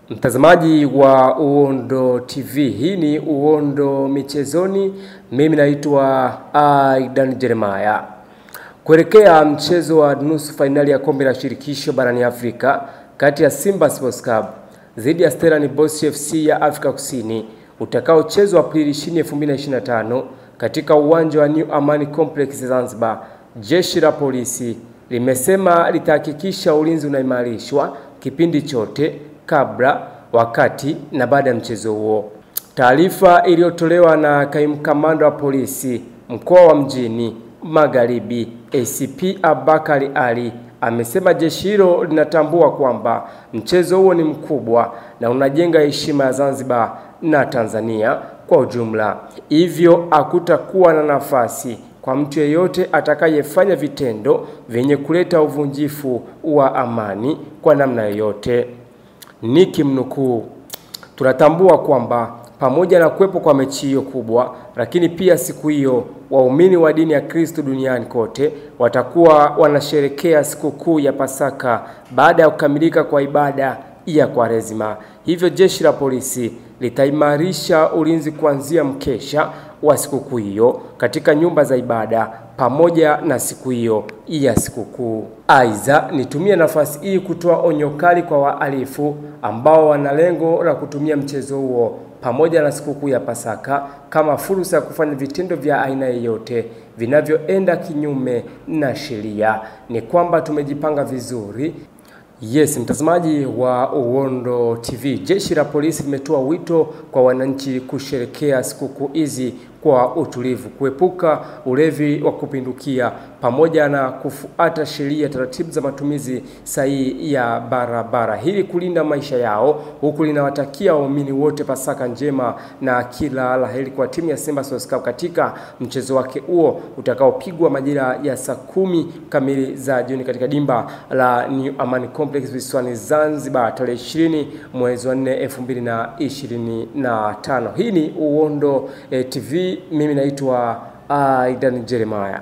Mtazamaji wa Uondo TV, hii ni Uondo Michezoni. Mimi naitwa Aidan Jeremiah. Kuelekea mchezo wa nusu finali ya kombe la shirikisho barani Afrika kati ya Simba Sports Club dhidi ya Stellenbosch FC ya Afrika Kusini utakaochezwa Aprili 20, 2025 katika uwanja wa New Amani Complex Zanzibar, jeshi la polisi limesema litahakikisha ulinzi unaimarishwa kipindi chote kabla, wakati na baada ya mchezo huo. Taarifa iliyotolewa na kaimu kamanda wa polisi mkoa wa Mjini Magharibi ACP Abakari Ali amesema jeshi hilo linatambua kwamba mchezo huo ni mkubwa na unajenga heshima ya Zanzibar na Tanzania kwa ujumla, hivyo hakutakuwa na nafasi kwa mtu yeyote atakayefanya vitendo vyenye kuleta uvunjifu wa amani kwa namna yoyote. Nikimnukuu, tunatambua kwamba pamoja na kuwepo kwa mechi hiyo kubwa, lakini pia siku hiyo waumini wa dini ya Kristo duniani kote watakuwa wanasherekea sikukuu ya Pasaka baada ya kukamilika kwa ibada ya Kwaresima. Hivyo jeshi la polisi litaimarisha ulinzi kuanzia mkesha wa sikukuu hiyo katika nyumba za ibada pamoja na siku hiyo ya sikukuu. Aidha, nitumie nafasi hii kutoa onyo kali kwa wahalifu ambao wana lengo la kutumia mchezo huo pamoja na sikukuu ya Pasaka kama fursa ya kufanya vitendo vya aina yoyote vinavyoenda kinyume na sheria. Ni kwamba tumejipanga vizuri. Yes, mtazamaji wa Uondo TV, jeshi la polisi limetoa wito kwa wananchi kusherekea sikukuu hizi kwa utulivu, kuepuka ulevi wa kupindukia pamoja na kufuata sheria, taratibu za matumizi sahihi ya barabara ili kulinda maisha yao, huku linawatakia waumini wote Pasaka njema na kila laheri kwa timu ya Simba Sports Club katika mchezo wake huo utakaopigwa majira ya saa 10 kamili za jioni katika dimba la New Amani Complex visiwani Zanzibar tarehe 20 mwezi wa 4, 2025. Hii ni Uondo TV. Mimi naitwa Aidan Jeremiah.